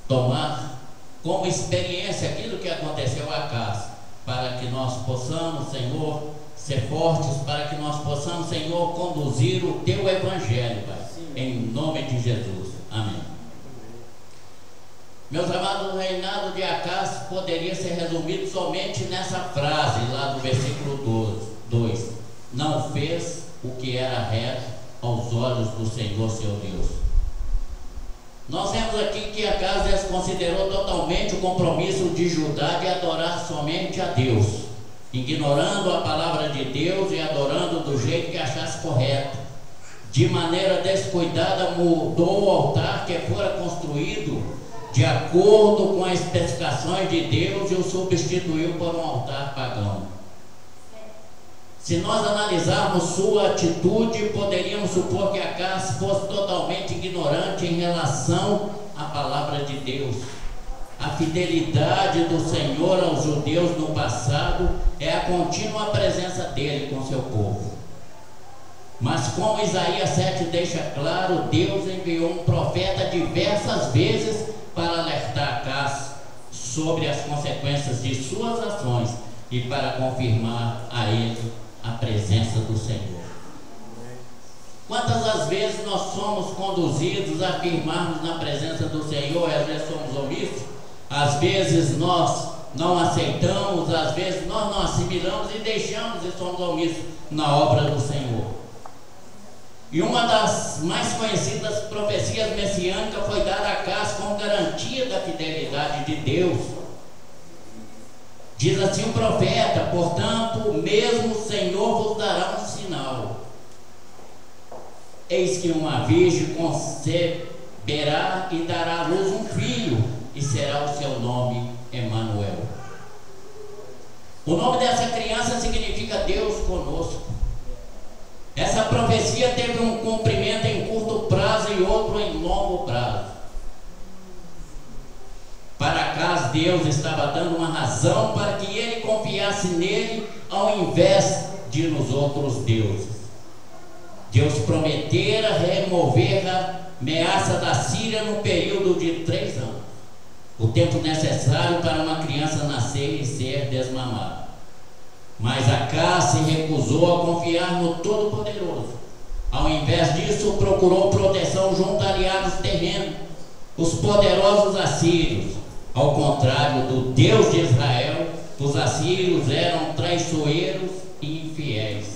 tomar como experiência aquilo que aconteceu a Acás, para que nós possamos, Senhor, ser fortes, para que nós possamos, Senhor, conduzir o Teu Evangelho, Pai, em nome de Jesus. Amém. Meus amados, o reinado de Acás poderia ser resumido somente nessa frase lá do versículo 2: não fez o que era reto aos olhos do Senhor seu Deus. Nós vemos aqui que Acás desconsiderou totalmente o compromisso de Judá de adorar somente a Deus, ignorando a palavra de Deus e adorando do jeito que achasse correto. De maneira descuidada mudou o altar que fora construído de acordo com as especificações de Deus e o substituiu por um altar pagão. Se nós analisarmos sua atitude, poderíamos supor que Acás fosse totalmente ignorante em relação à palavra de Deus. A fidelidade do Senhor aos judeus no passado é a contínua presença dele com seu povo. Mas como Isaías 7 deixa claro, Deus enviou um profeta diversas vezes para alertar Acás sobre as consequências de suas ações e para confirmar a ele a presença do Senhor. Quantas as vezes nós somos conduzidos a afirmarmos na presença do Senhor e às vezes somos omissos? Às vezes nós não aceitamos, às vezes nós não assimilamos e deixamos e somos omissos na obra do Senhor. E uma das mais conhecidas profecias messiânicas foi dada a Acás como garantia da fidelidade de Deus. Diz assim o profeta: portanto, mesmo o Senhor vos dará um sinal. Eis que uma virgem conceberá e dará à luz um filho, e será o seu nome Emanuel. O nome dessa criança significa Deus conosco. Essa profecia teve um cumprimento em curto prazo e outro em longo prazo. Para Acás, Deus estava dando uma razão para que ele confiasse nele ao invés de nos outros deuses. Deus prometera remover a ameaça da Síria no período de 3 anos, o tempo necessário para uma criança nascer e ser desmamada. Mas Acás se recusou a confiar no Todo-Poderoso. Ao invés disso, procurou proteção junto a aliados terrenos, os poderosos assírios. Ao contrário do Deus de Israel, os assírios eram traiçoeiros e infiéis.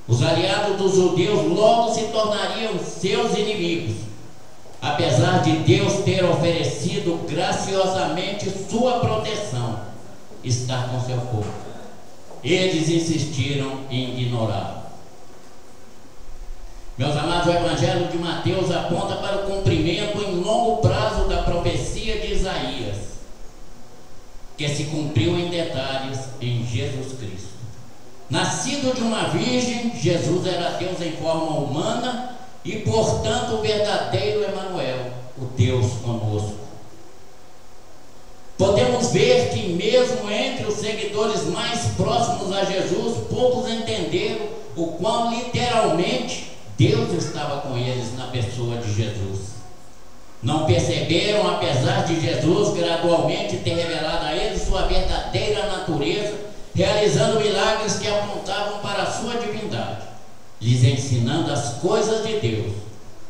Os aliados dos judeus logo se tornariam seus inimigos, apesar de Deus ter oferecido graciosamente sua proteção, estar com seu povo. Eles insistiram em ignorá-lo. Meus amados, o Evangelho de Mateus aponta para o cumprimento em longo prazo da profecia de Isaías, que se cumpriu em detalhes em Jesus Cristo. Nascido de uma virgem, Jesus era Deus em forma humana e, portanto, o verdadeiro Emanuel, o Deus conosco. Podemos ver que mesmo entre os seguidores mais próximos a Jesus, poucos entenderam o quão literalmente Deus estava com eles na pessoa de Jesus. Não perceberam, apesar de Jesus gradualmente ter revelado a eles sua verdadeira natureza, realizando milagres que apontavam para a sua divindade, lhes ensinando as coisas de Deus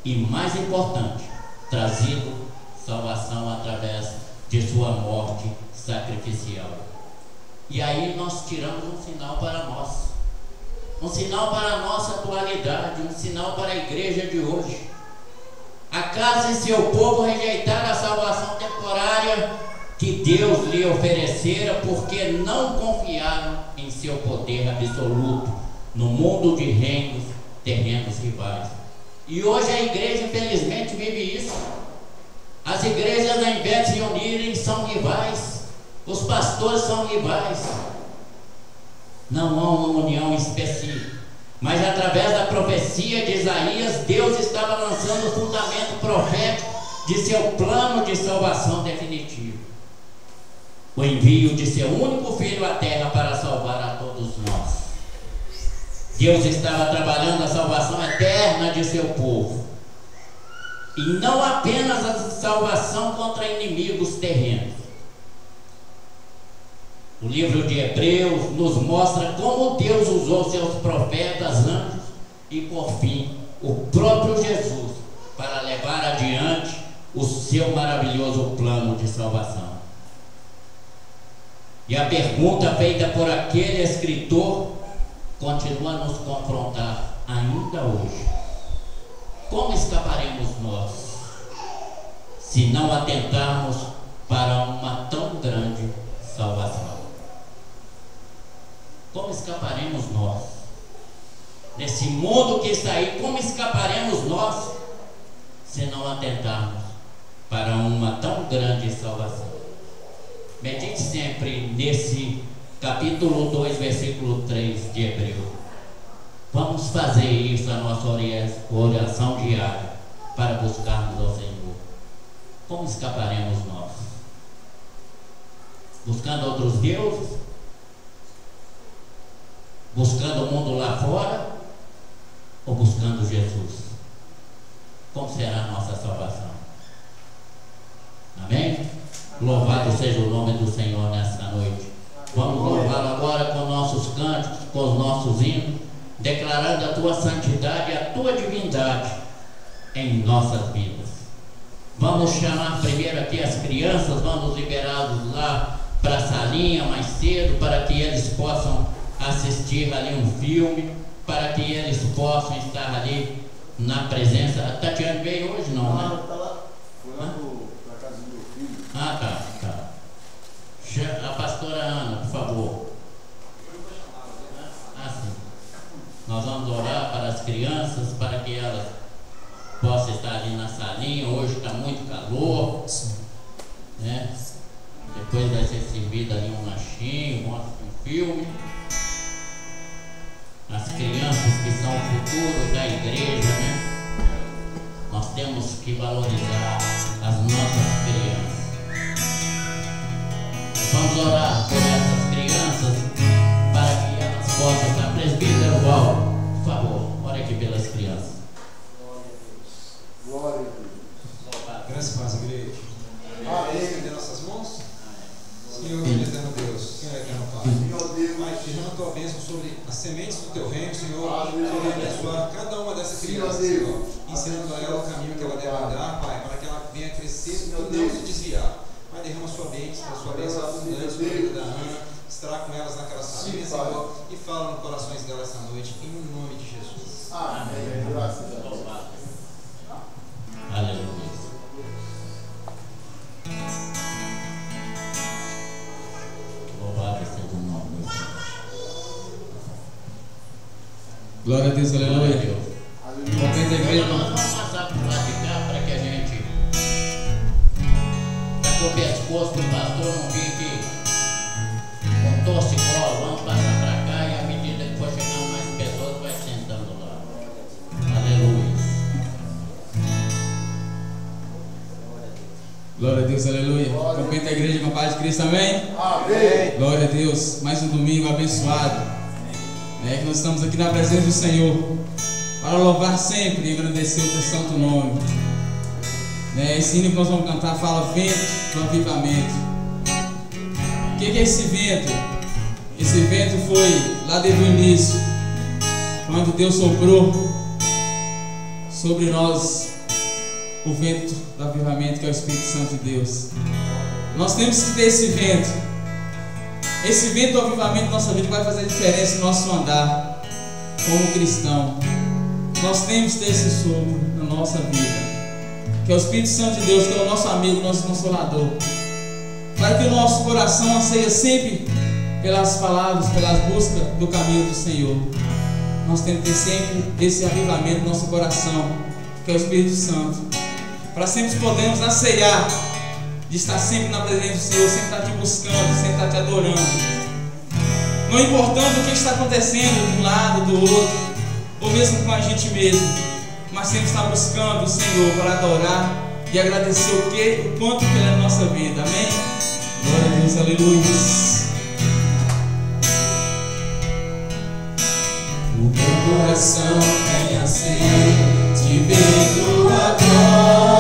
e, mais importante, trazido salvação através de sua morte sacrificial. E aí nós tiramos um sinal para nós, um sinal para a nossa atualidade, um sinal para a igreja de hoje. Acás e seu povo rejeitaram a salvação temporária que Deus lhe oferecera, porque não confiaram em seu poder absoluto no mundo de reinos terrenos rivais. E hoje a igreja infelizmente vive isso. As igrejas, ao invés de se unirem, são rivais. Os pastores são rivais. Não há uma união específica, mas através da profecia de Isaías, Deus estava lançando o fundamento profético de seu plano de salvação definitivo, o envio de seu único filho à terra para salvar a todos nós. Deus estava trabalhando a salvação eterna de seu povo. E não apenas a salvação contra inimigos terrenos. O livro de Hebreus nos mostra como Deus usou seus profetas, anjos e, por fim, o próprio Jesus para levar adiante o seu maravilhoso plano de salvação. E a pergunta feita por aquele escritor continua a nos confrontar ainda hoje. Como escaparemos nós se não atentarmos para uma tão grande salvação? Como escaparemos nós? Nesse mundo que está aí, como escaparemos nós se não atentarmos para uma tão grande salvação? Medite sempre nesse capítulo 2, versículo 3 de Hebreus. Vamos fazer isso, a nossa oração diária, para buscarmos ao Senhor. Como escaparemos nós? Buscando outros deuses? Buscando o mundo lá fora? Ou buscando Jesus? Como será a nossa salvação? Amém? Louvado seja o nome do Senhor nesta noite. Vamos louvá-lo agora com nossos cânticos, com os nossos hinos, declarando a tua santidade e a tua divindade em nossas vidas. Vamos chamar primeiro aqui as crianças, vamos liberá-los lá para a salinha mais cedo, para que eles possam assistir ali um filme, para que eles possam estar ali na presença. A Tatiana veio hoje, não, né? Está lá. Foi lá para casa do meu filho. Ah, tá. A pastora Ana, por favor. Sim. Nós vamos orar para as crianças, para que elas possam estar ali na salinha. Hoje está muito calor, né? Depois vai ser servido ali um lanchinho, um filme. As crianças que são o futuro da igreja, né? Nós temos que valorizar as nossas crianças. Vamos orar por essas crianças para que elas possam estar. Presbítero Val, por favor, ore aqui pelas crianças. Glória a Deus. Graças a paz, igreja. Amém. Estender nossas mãos. Senhor, eterno Deus, Senhor, eterno Pai. Pai, derrama a tua bênção sobre as sementes do teu reino, Senhor. Senhor, abençoar cada uma dessas crianças, Senhor. Ensinando a ela o caminho que ela deve andar, Pai, para que ela venha crescer e não se desviar. Pai, derrama a sua bênção, a sua bênção abundante sobre a vida da Ana. Estará com elas naquela salinha, Senhor, e fala nos corações delas esta noite, em nome de Jesus. Amém. Graças a Deus. Aleluia. Louvado seja o nome do Senhor. Glória a Deus, aleluia. Glória a Deus. Momento da igreja. Nós vamos passar por lá de cá para que a gente, para que o pescoço do pastor não fique com torcicolo. Vamos passar para cá e à medida que for chegando mais pessoas, vai sentando lá. Aleluia. Glória a Deus, aleluia. Cumprimenta a igreja com a paz de Cristo, amém? Amém. Glória a Deus. Mais um domingo abençoado. Que nós estamos aqui na presença do Senhor para louvar sempre e agradecer o teu santo nome. Esse hino que nós vamos cantar fala vento do avivamento. O que é esse vento? Esse vento foi lá desde o início, quando Deus soprou sobre nós o vento do avivamento, que é o Espírito Santo de Deus. Nós temos que ter esse vento. Esse vento do avivamento na nossa vida vai fazer diferença no nosso andar como cristão. Nós temos que ter esse sopro na nossa vida, que é o Espírito Santo de Deus, que é o nosso amigo, nosso consolador, para que o nosso coração anseie sempre pelas palavras, pelas buscas do caminho do Senhor. Nós temos que ter sempre esse avivamento no nosso coração, que é o Espírito Santo, para sempre podermos anseiar de estar sempre na presença do Senhor, sempre estar te buscando, sempre estar te adorando, não importando o que está acontecendo de um lado, do outro, ou mesmo com a gente mesmo, mas sempre estar buscando o Senhor para adorar e agradecer o quanto que Ele é na nossa vida, amém? Glória a Deus, aleluia. O meu coração tem a sede de ver tua glória.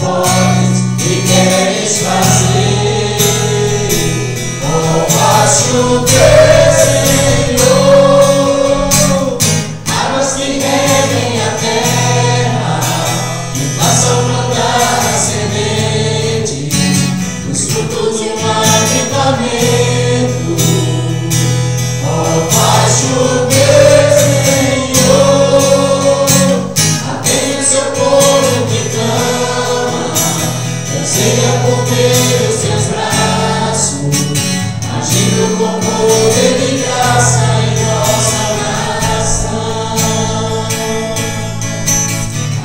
fortes e queres fazer. Oh, faz chover, Senhor, águas que reguem a terra e façam plantar a semente dos frutos do avivamento. Oh, faz chover, Senhor, atende o seu povo que clama, anseia por ver os seus braços, agindo com poder e graça em nossa nação.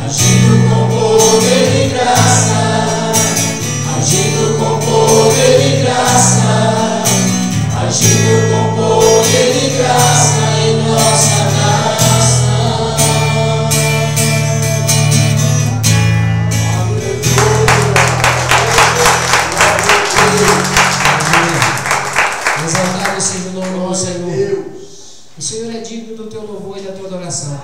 Agindo com poder e graça, agindo com poder e graça, agindo com poder e graça em nossa nação. Exaltado seja o nome do Senhor. O Senhor é digno do teu louvor e da tua adoração.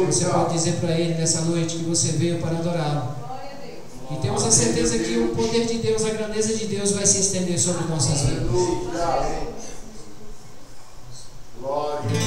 Você pode dizer para Ele nessa noite que você veio para adorá-lo. E temos a certeza que o poder de Deus, a grandeza de Deus vai se estender sobre nossas vidas. Glória a Deus.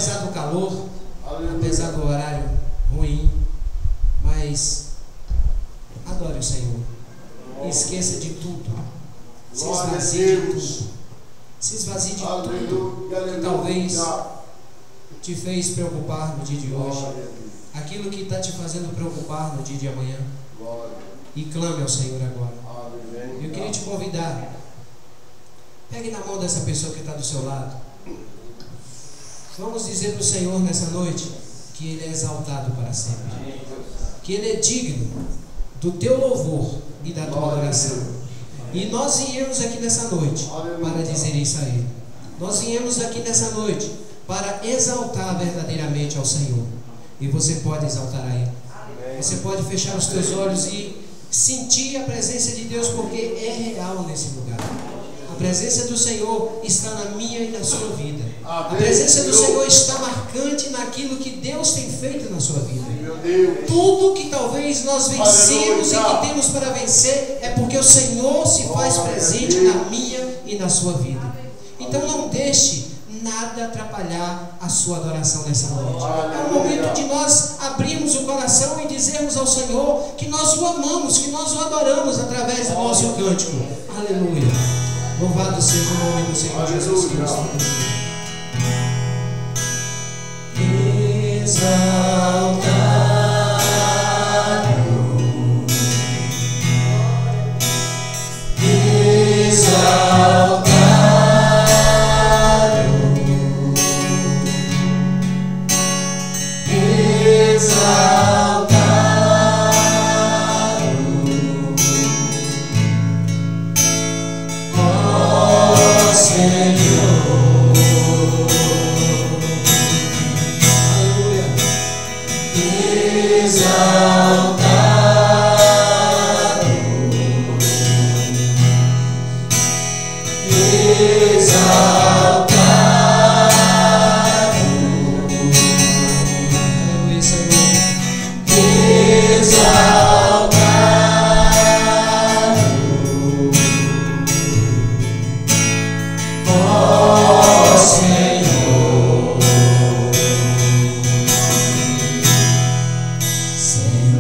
apesar do calor, apesar do horário ruim, mas adore o Senhor. Esqueça de tudo. Se esvazie de tudo. Se esvazie de tudo que talvez te fez preocupar no dia de hoje. Aquilo que está te fazendo preocupar no dia de amanhã. E clame ao Senhor agora. Eu queria te convidar. Pegue na mão dessa pessoa que está do seu lado. Vamos dizer para o Senhor nessa noite que Ele é exaltado para sempre. Que Ele é digno do teu louvor e da tua adoração. E nós viemos aqui nessa noite para dizer isso a Ele. Nós viemos aqui nessa noite para exaltar verdadeiramente ao Senhor. E você pode exaltar a Ele. Você pode fechar os teus olhos e sentir a presença de Deus, porque é real nesse lugar. A presença do Senhor está na minha e na sua vida. A presença do Senhor está marcante naquilo que Deus tem feito na sua vida. Tudo que talvez nós vencemos e que temos para vencer é porque o Senhor se faz presente na minha e na sua vida. Então não deixe nada atrapalhar a sua adoração nessa noite. É o momento de nós abrirmos o coração e dizermos ao Senhor que nós o amamos, que nós o adoramos através do nosso cântico. Aleluia. Louvado seja o nome do Senhor Jesus Cristo.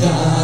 God.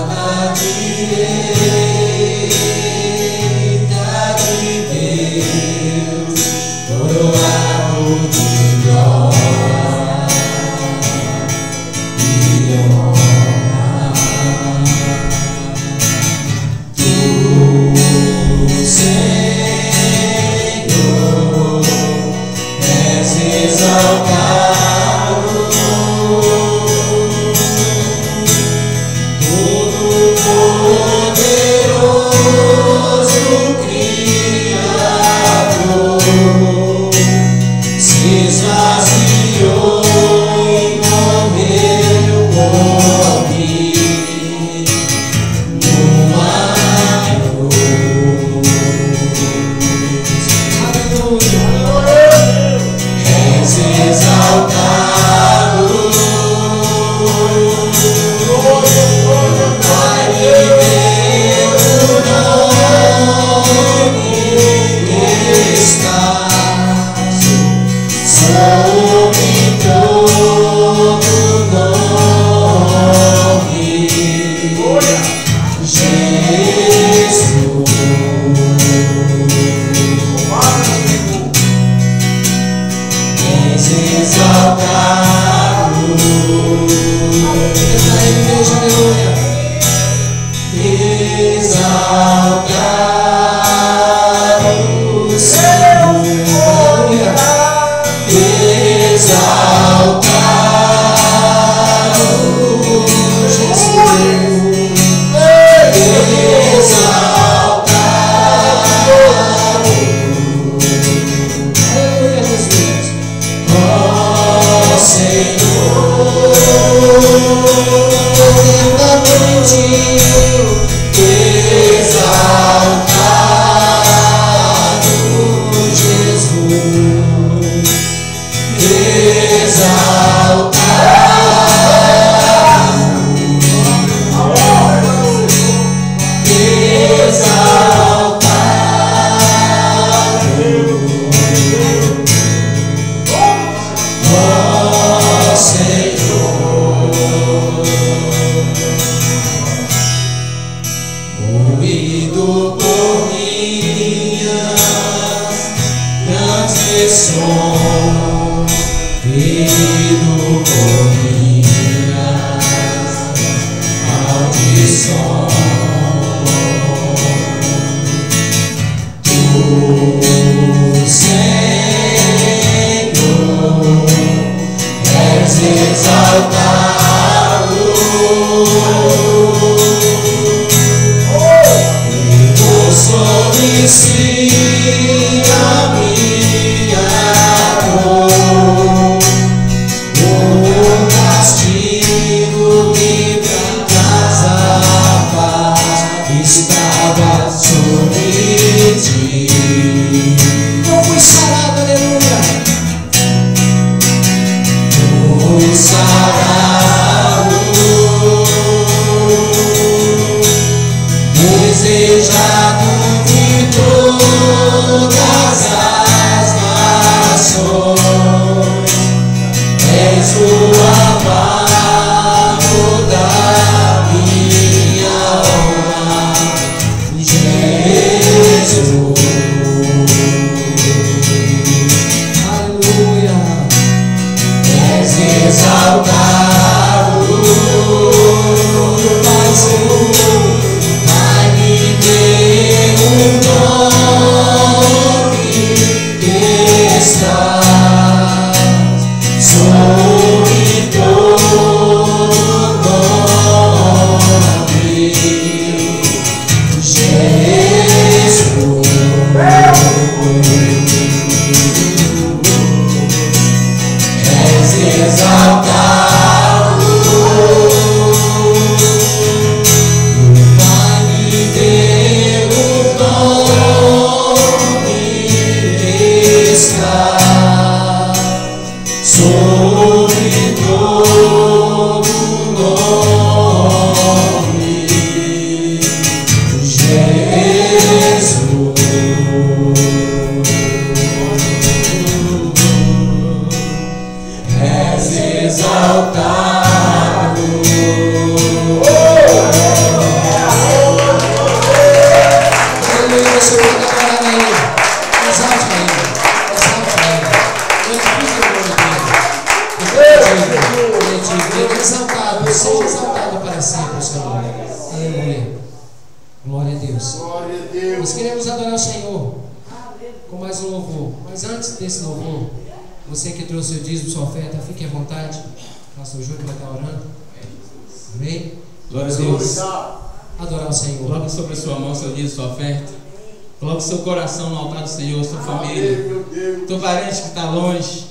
Seu coração no altar do Senhor, sua família, teu parente que está longe,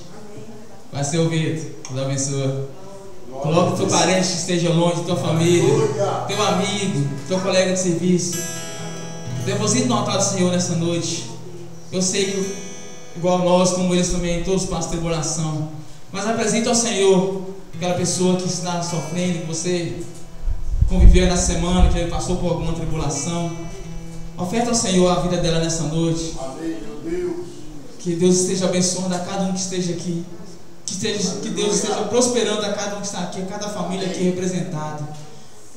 vai ser ouvido. Deus abençoe. Coloque teu parente que esteja longe, tua família, teu amigo, teu colega de serviço. Deposite no altar do Senhor nessa noite. Eu sei que, igual nós, como eles também, todos passam tribulação. Mas apresente ao Senhor aquela pessoa que está sofrendo, que você conviveu na semana, que passou por alguma tribulação. Oferta ao Senhor a vida dela nessa noite. Amém, meu Deus. Que Deus esteja abençoando a cada um que esteja aqui. Que Deus esteja prosperando a cada um que está aqui, a cada família aqui representada.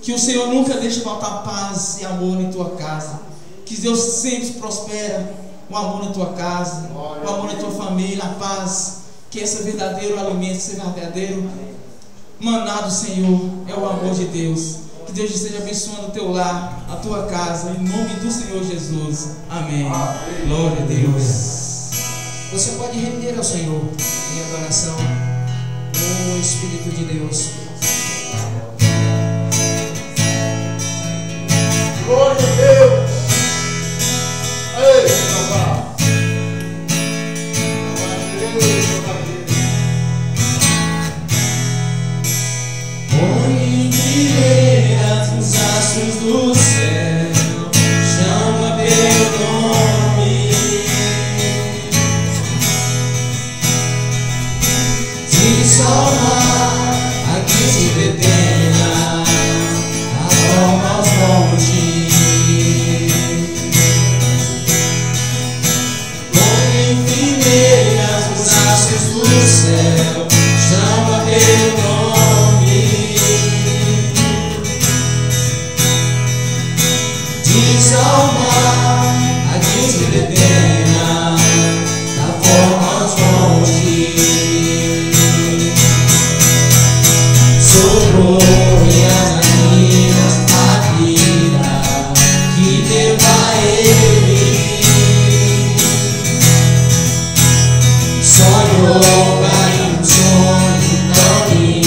Que o Senhor nunca deixe faltar paz e amor em tua casa. Que Deus sempre prospera o amor na tua casa, o amor na tua família, a paz. Que esse verdadeiro alimento, esse verdadeiro maná do Senhor é o amor de Deus. Que Deus esteja abençoando o teu lar, a tua casa, em nome do Senhor Jesus. Amém. Glória a Deus. Você pode render ao Senhor em adoração o Espírito de Deus. Glória a Deus. Ei, papá. Nos astros do céu, chama teu nome, diz ao mar, a que te detena, acalma aos montes, põe fileiras nos astros do céu, chama teu nome. Diz ao mar, a que te detena, da forma aos montes. Soprou e as narinas a vida que deu a ele. Sonhou para um sonho tão lindo.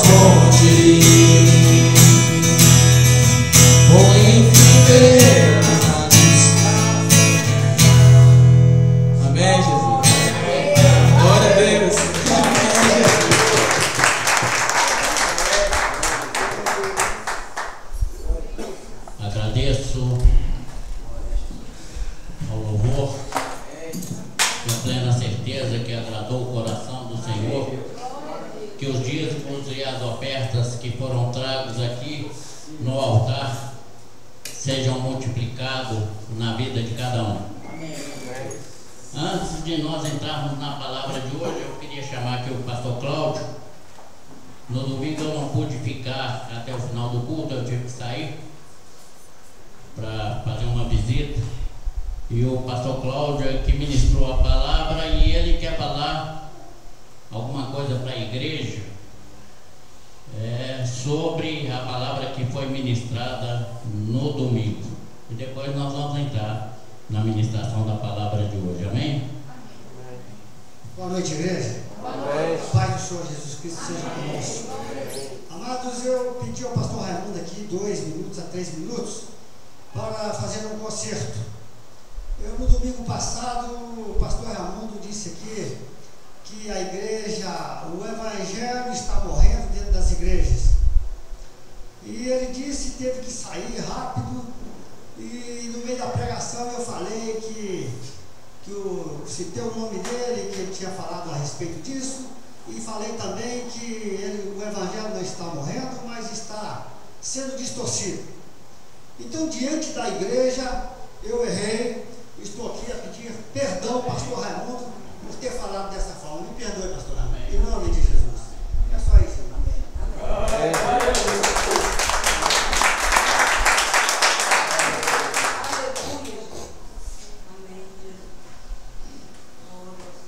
fonte. Põe figueiras na distância. Amém, Jesus. Glória a Deus. Agradeço ao louvor, com plena certeza que agradou o coração do Senhor, que os dízimos e as ofertas que foram tragos aqui no altar sejam multiplicados na vida de cada um. Antes de nós entrarmos na palavra de hoje, eu queria chamar aqui o pastor Cláudio. No domingo eu não pude ficar até o final do culto, eu tive que sair para fazer uma visita, e o pastor Cláudio é que ministrou a palavra, e ele quer falar alguma coisa para a igreja sobre a palavra que foi ministrada no domingo, e depois nós vamos entrar na ministração da palavra de hoje. Amém? Boa noite, igreja. Boa noite. A paz do Senhor Jesus Cristo seja conosco. Amados, eu pedi ao pastor Raimundo aqui 2 minutos a 3 minutos para fazer um concerto. No domingo passado, o pastor Raimundo disse aqui que a igreja, o evangelho está morrendo dentro das igrejas. E ele disse que teve que sair rápido, e no meio da pregação eu falei citei o nome dele, que ele tinha falado a respeito disso, e falei também que o evangelho não está morrendo, mas está sendo distorcido. Então, diante da igreja, eu errei. Estou aqui a pedir perdão, pastor Raimundo, por ter falado dessa forma. Me perdoe, pastor Raimundo, em nome de Jesus. É só isso. Amém.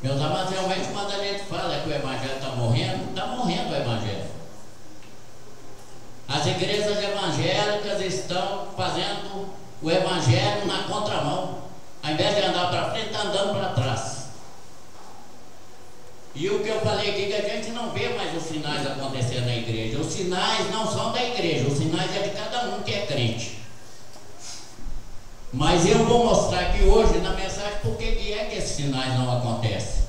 Meus amados, realmente quando a gente fala que o evangelho está morrendo o evangelho. As igrejas evangélicas estão fazendo o evangelho na contramão. Ao invés de andar para frente, está andando para trás. E o que eu falei aqui, que a gente não vê mais os sinais acontecendo na igreja. Os sinais não são da igreja, os sinais é de cada um que é crente. Mas eu vou mostrar aqui hoje na mensagem por que é que esses sinais não acontecem.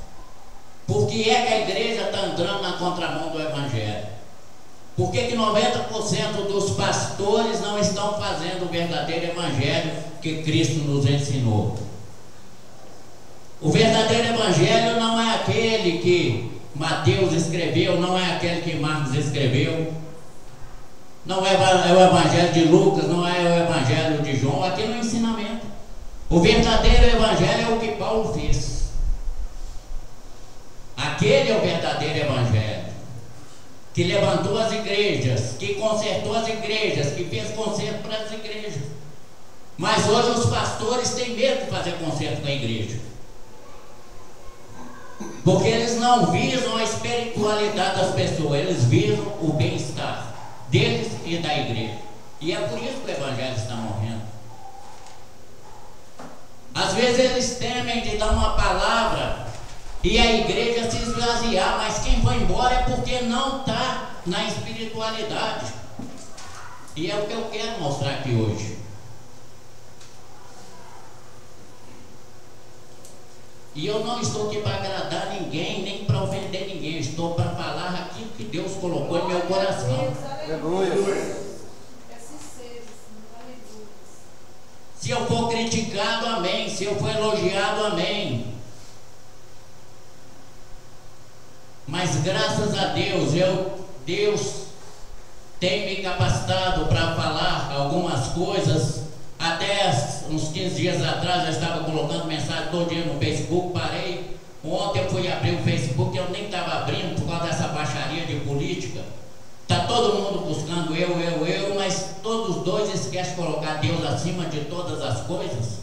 Por que é que a igreja está entrando na contramão do evangelho? Por que 90% dos pastores não estão fazendo o verdadeiro evangelho que Cristo nos ensinou? O verdadeiro evangelho não é aquele que Mateus escreveu, não é aquele que Marcos escreveu, não é o evangelho de Lucas, não é o evangelho de João. Aqui no ensinamento, o verdadeiro evangelho é o que Paulo fez. Aquele é o verdadeiro evangelho, que levantou as igrejas, que consertou as igrejas, que fez conserto para as igrejas. Mas hoje os pastores têm medo de fazer conserto com a igreja, porque eles não visam a espiritualidade das pessoas, eles visam o bem-estar deles e da igreja. E é por isso que o evangelho está morrendo. Às vezes eles temem de dar uma palavra e a igreja se esvaziar, mas quem vai embora é porque não está na espiritualidade. E é o que eu quero mostrar aqui hoje. E eu não estou aqui para agradar ninguém, nem para ofender ninguém. Eu estou para falar aquilo que Deus colocou em meu coração. Aleluia. Se eu for criticado, amém. Se eu for elogiado, amém. Mas graças a Deus, Deus tem me capacitado para falar algumas coisas. Até uns 15 dias atrás eu estava colocando mensagem todo dia no Facebook, parei. Ontem eu fui abrir o Facebook, eu nem estava abrindo por causa dessa baixaria de política. Está todo mundo buscando eu, mas todos os dois esquecem de colocar Deus acima de todas as coisas.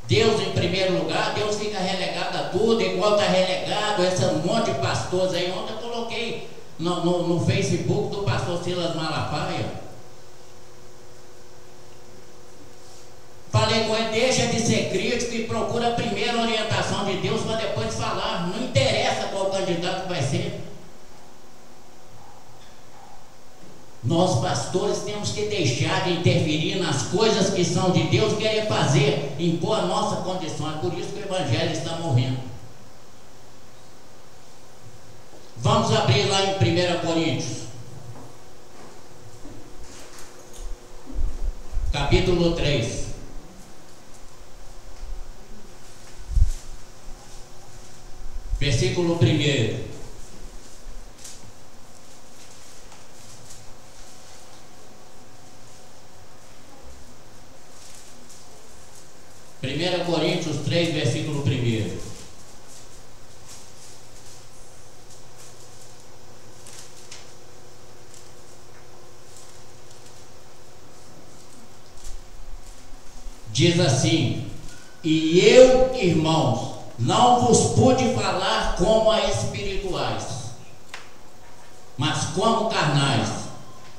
Deus em primeiro lugar, Deus fica relegado a tudo, igual está relegado esse monte de pastores aí. Ontem eu coloquei no Facebook do pastor Silas Malafaia. Falei com ele, deixa de ser crítico e procura a primeira orientação de Deus para depois falar. Não interessa qual candidato vai ser. Nós pastores temos que deixar de interferir nas coisas que são de Deus e querer fazer, impor a nossa condição. É por isso que o Evangelho está morrendo. Vamos abrir lá em 1 Coríntios, capítulo 3. Versículo 1. Coríntios 3, versículo 1. Diz assim: e eu, irmãos, não vos pude falar como a espirituais, mas como carnais,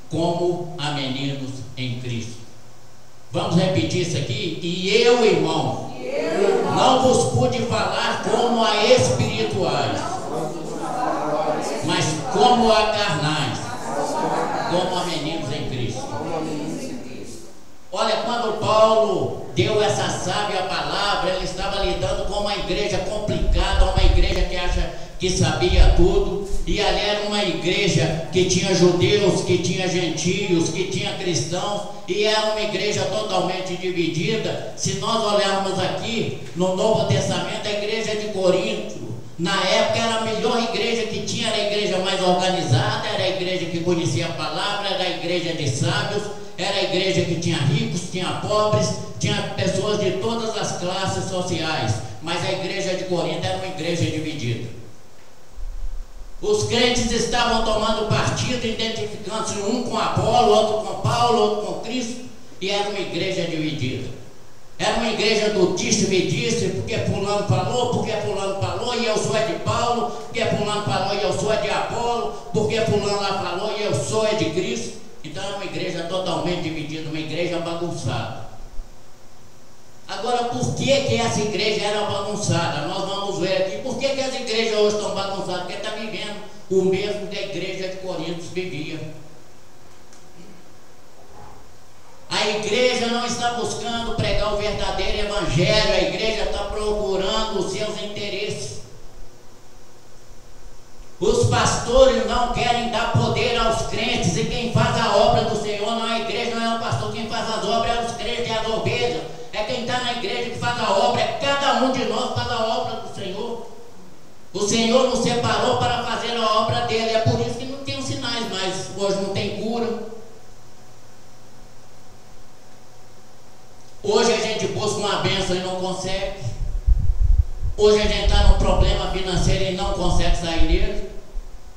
como a meninos em Cristo. Vamos repetir isso aqui? E eu, irmão, não vos pude falar como a espirituais, mas como a carnais, como a meninos em Cristo. Olha, quando Paulo deu essa sábia palavra, ele estava lidando com uma igreja complicada, uma igreja que acha que sabia tudo, e ali era uma igreja que tinha judeus, que tinha gentios, que tinha cristãos, e era uma igreja totalmente dividida. Se nós olharmos aqui no Novo Testamento, a igreja de Corinto, na época era a melhor igreja que tinha, era a igreja mais organizada, era a igreja que conhecia a palavra, era a igreja de sábios, era a igreja que tinha ricos, tinha pobres, tinha pessoas de todas as classes sociais, mas a igreja de Corinto era uma igreja dividida. Os crentes estavam tomando partido, identificando-se um com Apolo, outro com Paulo, outro com Cristo, e era uma igreja dividida. Era uma igreja do disse-me disse, porque fulano falou, e eu sou é de Paulo, porque fulano falou e eu sou é de Apolo, porque fulano lá falou e eu sou é de Cristo. Então era uma igreja totalmente dividida, uma igreja bagunçada. Agora, por que essa igreja era bagunçada? Nós vamos ver aqui. Por que as igrejas hoje estão bagunçadas? Porque está vivendo o mesmo que a igreja de Corinto vivia. A igreja não está buscando pregar o verdadeiro evangelho, a igreja está procurando os seus interesses. Os pastores não querem dar poder aos crentes, e quem faz a obra do Senhor não é a igreja, não é o pastor. Quem faz as obras é os crentes e as ovelhas. É quem está na igreja que faz a obra, é cada um de nós faz a obra do Senhor. O Senhor nos separou para fazer a obra dele, é por isso que não tem os sinais, mas hoje não tem cura. Hoje a gente busca uma bênção e não consegue. Hoje a gente está num problema financeiro e não consegue sair dele.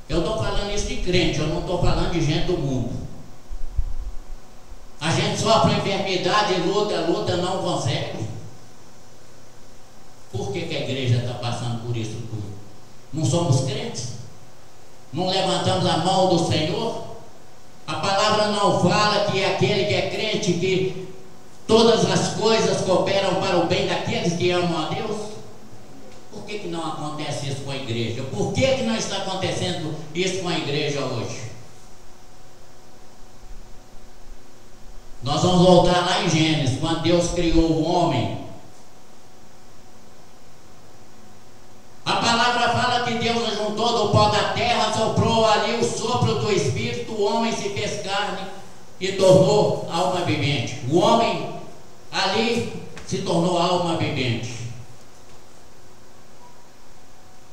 Eu estou falando isso de crente, eu não estou falando de gente do mundo. A gente sofre enfermidade, luta, não consegue. Por que a igreja está passando por isso tudo? Não somos crentes? Não levantamos a mão do Senhor? A palavra não fala que aquele que é crente, que todas as coisas cooperam para o bem daqueles que amam a Deus? Por que não acontece isso com a igreja? Por que não está acontecendo isso com a igreja hoje? Nós vamos voltar lá em Gênesis, quando Deus criou o homem. A palavra fala que Deus juntou do pó da terra, soprou ali o sopro do Espírito, o homem se fez carne e tornou alma vivente. O homem ali se tornou alma vivente.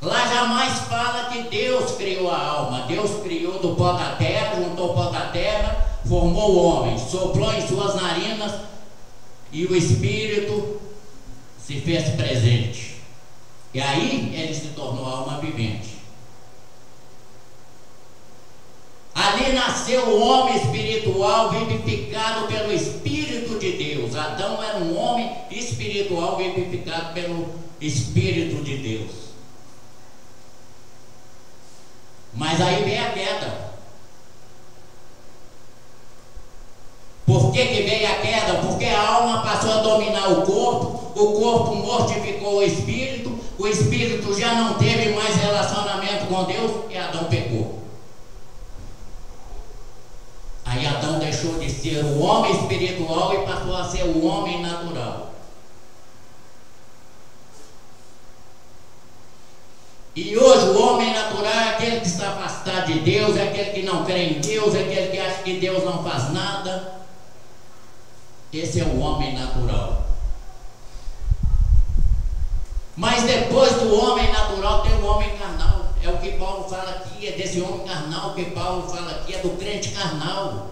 Lá jamais fala que Deus criou a alma. Deus criou do pó da terra, juntou o pó da terra, formou o homem, soprou em suas narinas e o Espírito se fez presente. E aí ele se tornou alma vivente. Ali nasceu o homem espiritual vivificado pelo Espírito de Deus. Adão era um homem espiritual vivificado pelo Espírito de Deus. Mas aí vem a queda. Por que veio a queda? Porque a alma passou a dominar o corpo mortificou o espírito já não teve mais relacionamento com Deus e Adão pecou. Aí deixou de ser o homem espiritual e passou a ser o homem natural. E hoje o homem natural é aquele que está afastado de Deus, é aquele que não crê em Deus, é aquele que acha que Deus não faz nada. Esse é o homem natural. Mas depois do homem natural tem o homem carnal. É o que Paulo fala aqui, é desse homem carnal que Paulo fala aqui, é do crente carnal.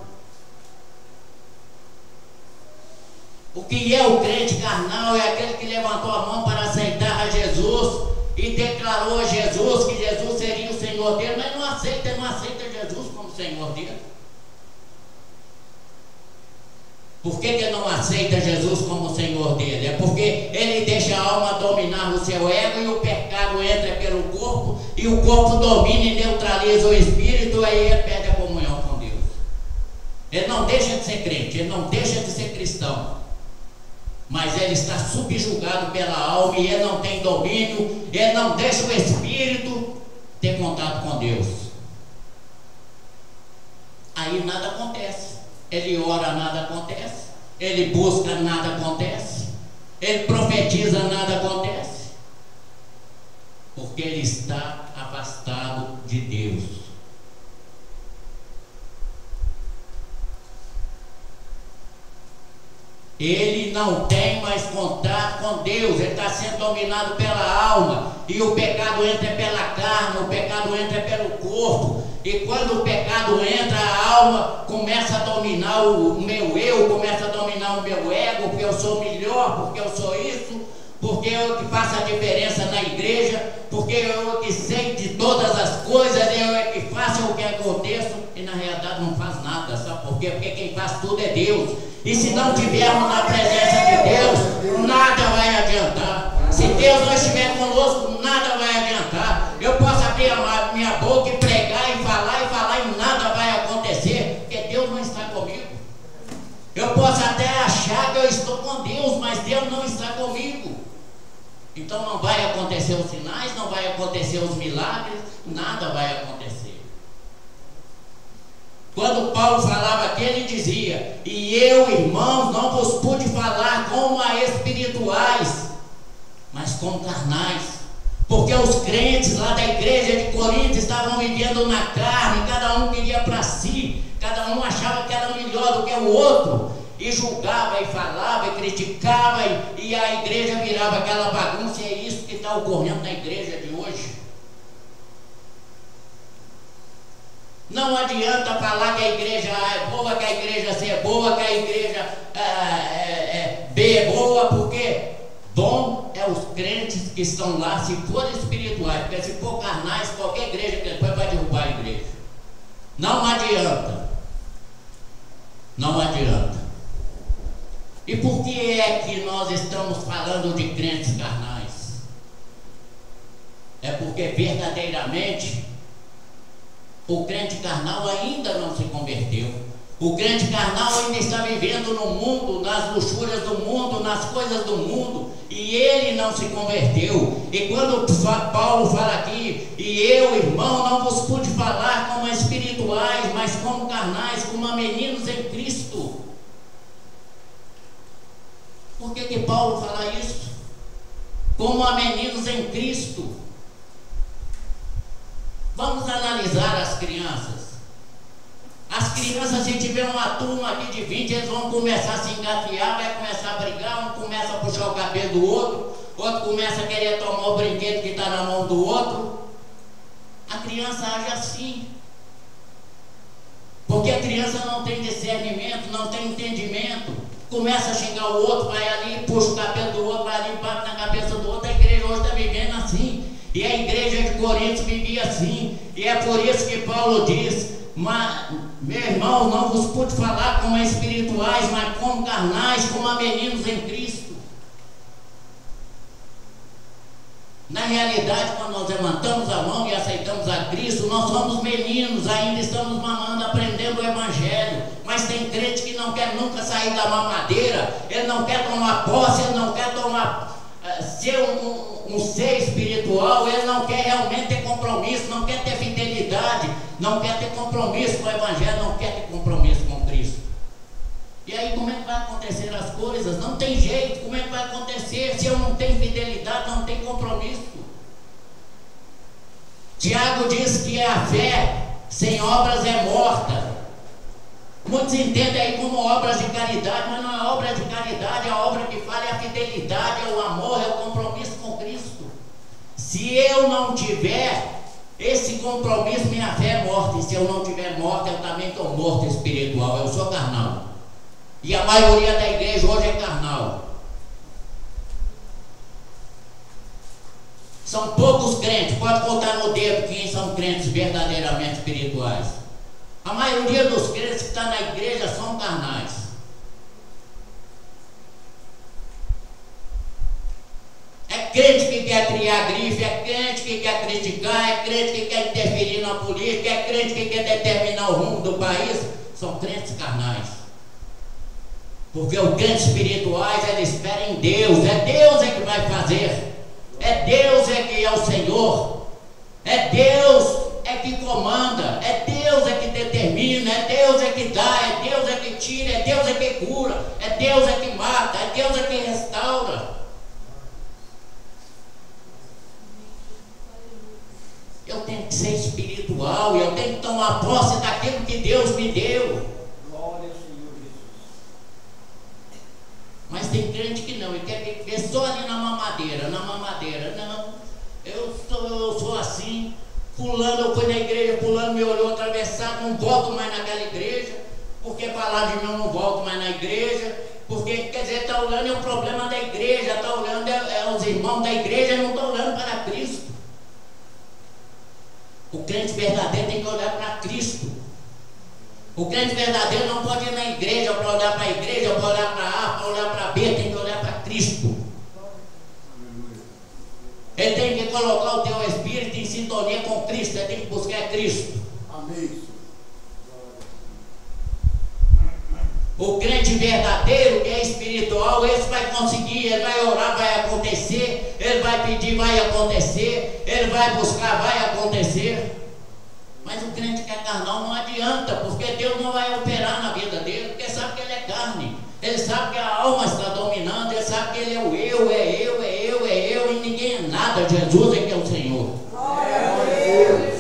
O que é o crente carnal? É aquele que levantou a mão para aceitar a Jesus e declarou a Jesus que Jesus seria o Senhor dele, mas não aceita Jesus como Senhor dele. Por que ele não aceita Jesus como Senhor dele? É porque ele deixa a alma dominar o seu ego e o pecado entra pelo corpo e o corpo domina e neutraliza o espírito, aí ele perde a comunhão com Deus. Ele não deixa de ser crente, ele não deixa de ser cristão, mas ele está subjugado pela alma e ele não tem domínio, ele não deixa o espírito ter contato com Deus. Aí nada acontece. Ele ora, nada acontece. Ele busca, nada acontece. Ele profetiza, nada acontece. Porque ele está afastado de Deus. Ele não tem mais contato com Deus. Ele está sendo dominado pela alma. E o pecado entra pela carne, o pecado entra pelo corpo. E quando o pecado entra, a alma começa a dominar o meu eu, começa a dominar o meu ego, porque eu sou melhor, porque eu sou isso, porque eu que faço a diferença na igreja, porque eu que sei de todas as coisas, eu é que faço o que aconteça, e na realidade não faz nada, sabe por quê? Porque quem faz tudo é Deus. E se não tivermos na presença de Deus, nada vai adiantar. Se Deus não estiver conosco, nada vai adiantar. Eu posso abrir a minha boca e pregar e falar e nada vai acontecer, porque Deus não está comigo. Eu posso até achar que eu estou com Deus, mas Deus não está comigo. Então não vai acontecer os sinais, não vai acontecer os milagres, nada vai acontecer. Quando Paulo falava aqui, ele dizia: e eu, irmãos, não vos pude falar como a espirituais, mas como carnais. Porque os crentes lá da igreja de Corinto estavam vivendo na carne, cada um queria para si, cada um achava que era melhor do que o outro, e julgava, e falava, e criticava, e a igreja virava aquela bagunça. E é isso que está ocorrendo na igreja de hoje. Não adianta falar que a igreja A é boa, que a igreja C é boa, que a igreja B é boa, porque bom é os crentes que estão lá, se forem espirituais, porque se for carnais, qualquer igreja que depois vai derrubar a igreja. Não adianta. Não adianta. E por que é que nós estamos falando de crentes carnais? É porque verdadeiramente o crente carnal ainda não se converteu. O crente carnal ainda está vivendo no mundo, nas luxúrias do mundo, nas coisas do mundo, e ele não se converteu. E quando Paulo fala aqui: e eu, irmão, não vos pude falar como espirituais, mas como carnais, como a meninos em Cristo. Por que Paulo fala isso? Como a meninos em Cristo. Vamos analisar as crianças. As crianças, se tiver uma turma aqui de 20, eles vão começar a se engafiar, vai começar a brigar, um começa a puxar o cabelo do outro começa a querer tomar o brinquedo que está na mão do outro. A criança age assim. Porque a criança não tem discernimento, não tem entendimento. Começa a xingar o outro, vai ali, puxa o cabelo do outro, vai ali, bate na cabeça do outro. A igreja hoje está vivendo assim. E a igreja de Corinto vivia assim. E é por isso que Paulo diz: mas, meu irmão, não vos pude falar como espirituais, mas como carnais, como a meninos em Cristo. Na realidade, quando nós levantamos a mão e aceitamos a Cristo, nós somos meninos, ainda estamos mamando, aprendendo o Evangelho. Mas tem crente que não quer nunca sair da mamadeira, ele não quer tomar posse, ele não quer ser um ser espiritual, ele não quer realmente ter compromisso, não quer ter fidelidade, não quer ter compromisso com o Evangelho, não quer ter compromisso com Cristo. E aí como é que vai acontecer as coisas? Não tem jeito, como é que vai acontecer se eu não tenho fidelidade, não tenho compromisso? Tiago diz que a fé sem obras é morta. Muitos entendem aí como obras de caridade, mas não é obra de caridade, a obra que fala é a fidelidade, é o amor, é o compromisso com Cristo. Se eu não tiver esse compromisso, minha fé é morta. E se eu não tiver morta, eu também estou morto espiritual, eu sou carnal. E a maioria da igreja hoje é carnal. São poucos crentes, pode contar no dedo quem são crentes verdadeiramente espirituais. A maioria dos crentes que estão na igreja são carnais. É crente que quer criar grife, é crente que quer criticar, é crente que quer interferir na política, é crente que quer determinar o rumo do país. São crentes carnais. Porque os crentes espirituais, eles esperam em Deus. É Deus que vai fazer. É Deus que é o Senhor. É Deus que comanda. É Deus que determina. É Deus que dá. É Deus que tira. É Deus que cura. É Deus que mata. É Deus que restaura. Eu tenho que ser espiritual. Eu tenho que tomar posse daquilo que Deus me deu. Mas tem crente que não, ele quer viver só ali na mamadeira. Não, eu sou assim. Fulano, eu fui na igreja, fulano me olhou atravessado, não volto mais naquela igreja, porque falar de mim eu não volto mais na igreja, porque, quer dizer, está olhando é o problema da igreja, está olhando os irmãos da igreja, não está olhando para Cristo. O crente verdadeiro tem que olhar para Cristo. O crente verdadeiro não pode ir na igreja para olhar para a igreja, para olhar para A, para olhar para B, tem que olhar para Cristo. Ele tem que colocar o teu espírito em sintonia com Cristo, ele tem que buscar Cristo. Amém. O crente verdadeiro, que é espiritual, esse vai conseguir, ele vai orar, vai acontecer, ele vai pedir, vai acontecer, ele vai buscar, vai acontecer. Mas o crente que é carnal não adianta, porque Deus não vai operar na vida dele, porque sabe que ele é carne, ele sabe que a alma está dominando, ele sabe que ele é o eu, e ninguém é nada, Jesus é que é o Senhor. Aleluia.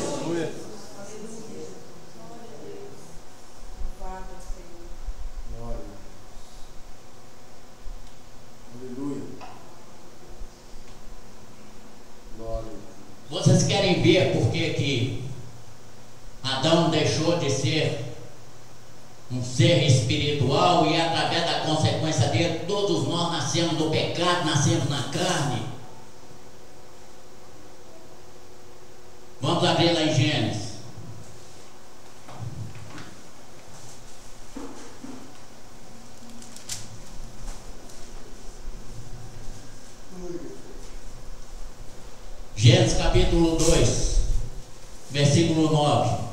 Vocês querem ver por que Adão deixou de ser um ser espiritual e através da consequência dele, todos nós nascemos do pecado, nascemos na carne? Vamos abrir lá em Gênesis. Gênesis capítulo 2, versículo 9.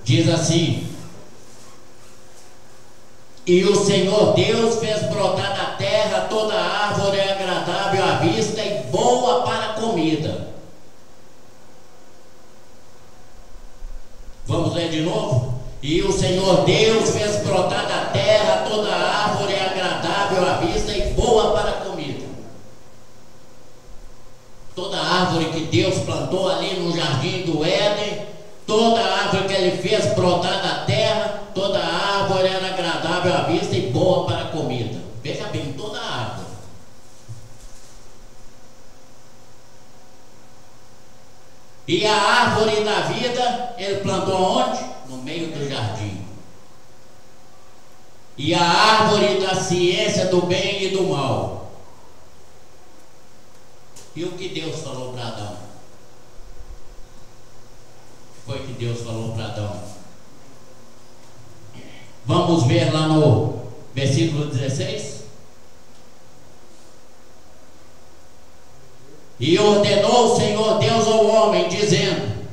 Diz assim: e o Senhor Deus fez brotar da terra toda árvore agradável à vista e boa para a comida. Vamos ler de novo? E o Senhor Deus fez brotar da terra toda árvore agradável à vista e boa para a comida. Toda árvore que Deus plantou ali no jardim do Éden, toda árvore que ele fez brotar da terra, toda árvore era agradável à vista e boa para a comida. Veja bem, toda árvore. E a árvore da vida, ele plantou onde? No meio do jardim. E a árvore da ciência do bem e do mal. E o que Deus falou para Adão? Foi que Deus falou para Adão. Vamos ver lá no versículo 16. E ordenou o Senhor Deus ao homem, dizendo: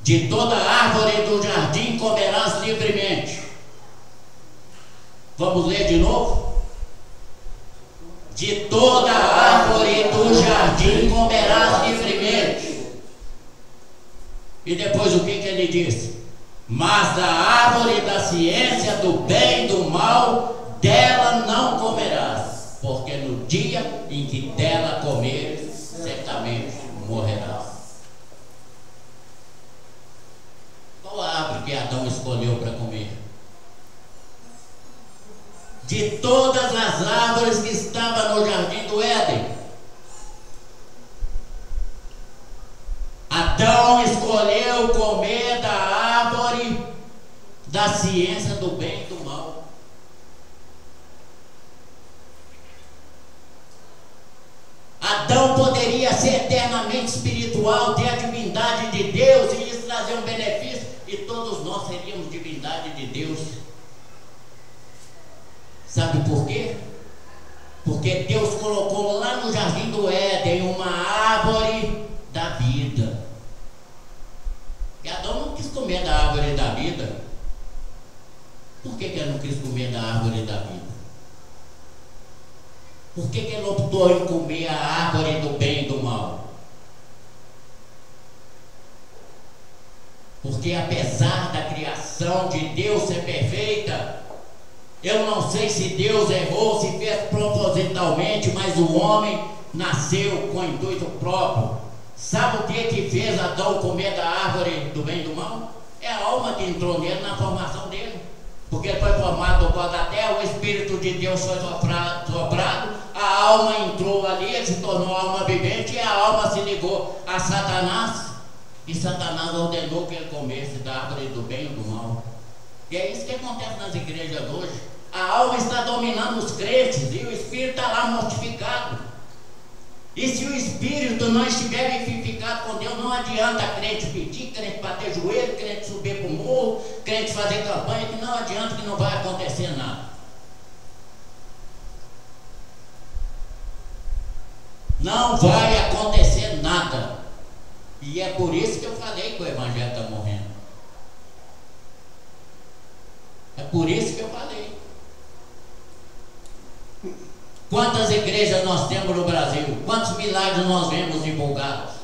de toda árvore do jardim comerás livremente. Vamos ler de novo? De toda árvore do jardim comerás livremente. E depois o que ele disse? Mas da árvore da ciência do bem e do mal, dela não comerás, porque no dia em que dela comeres, certamente morrerás. Qual a árvore que Adão escolheu para comer? De todas as árvores que estavam no jardim do Éden, Adão escolheu comer da árvore da ciência do bem e do mal. Adão poderia ser eternamente espiritual, ter a divindade de Deus e isso trazer um benefício, e todos nós seríamos divindade de Deus. Sabe por quê? Porque Deus colocou lá no jardim do Éden uma árvore da vida. E Adão não quis comer da árvore da vida. Por que ele não quis comer da árvore da vida? Por que ele optou em comer a árvore do bem e do mal? Porque apesar da criação de Deus ser perfeita, eu não sei se Deus errou, se fez propositalmente, mas o homem nasceu com intuito próprio. Sabe o que fez Adão comer da árvore do bem e do mal? É a alma que entrou nele na formação dele. Porque ele foi formado do pó da terra, o Espírito de Deus foi soprado, a alma entrou ali, ele se tornou alma vivente e a alma se ligou a Satanás. E Satanás ordenou que ele comesse da árvore do bem e do mal. E é isso que acontece nas igrejas hoje. A alma está dominando os crentes e o Espírito está lá mortificado. E se o Espírito não estiver vivificado com Deus, não adianta crente pedir, crente bater joelho, crente subir para o morro, crente fazer campanha, que não adianta, que não vai acontecer nada. Não vai acontecer nada. E é por isso que eu falei que o Evangelho está morrendo. É por isso que eu falei. Quantas igrejas nós temos no Brasil? Quantos milagres nós vemos divulgados?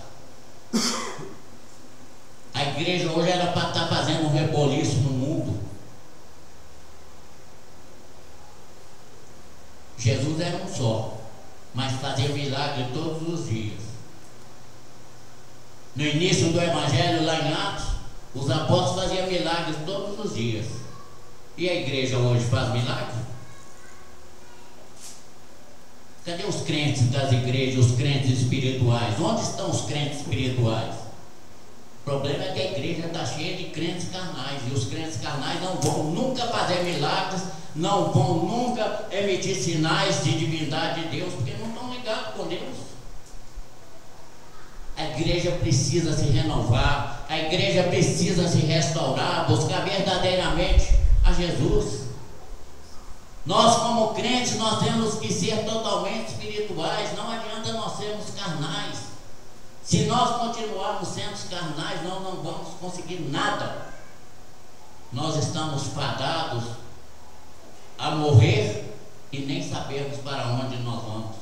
A igreja hoje era para estar fazendo um reboliço no mundo. Jesus era um só, mas fazia milagre todos os dias. No início do Evangelho, lá em Atos, os apóstolos faziam milagres todos os dias. E a igreja hoje faz milagre? Cadê os crentes das igrejas, os crentes espirituais? Onde estão os crentes espirituais? O problema é que a igreja está cheia de crentes carnais. E os crentes carnais não vão nunca fazer milagres, não vão nunca emitir sinais de divindade de Deus, porque não estão ligados com Deus. A igreja precisa se renovar, a igreja precisa se restaurar, buscar verdadeiramente a Jesus. Nós como crentes, nós temos que ser totalmente espirituais, não adianta nós sermos carnais. Se nós continuarmos sendo carnais, nós não vamos conseguir nada. Nós estamos fadados a morrer e nem sabemos para onde nós vamos.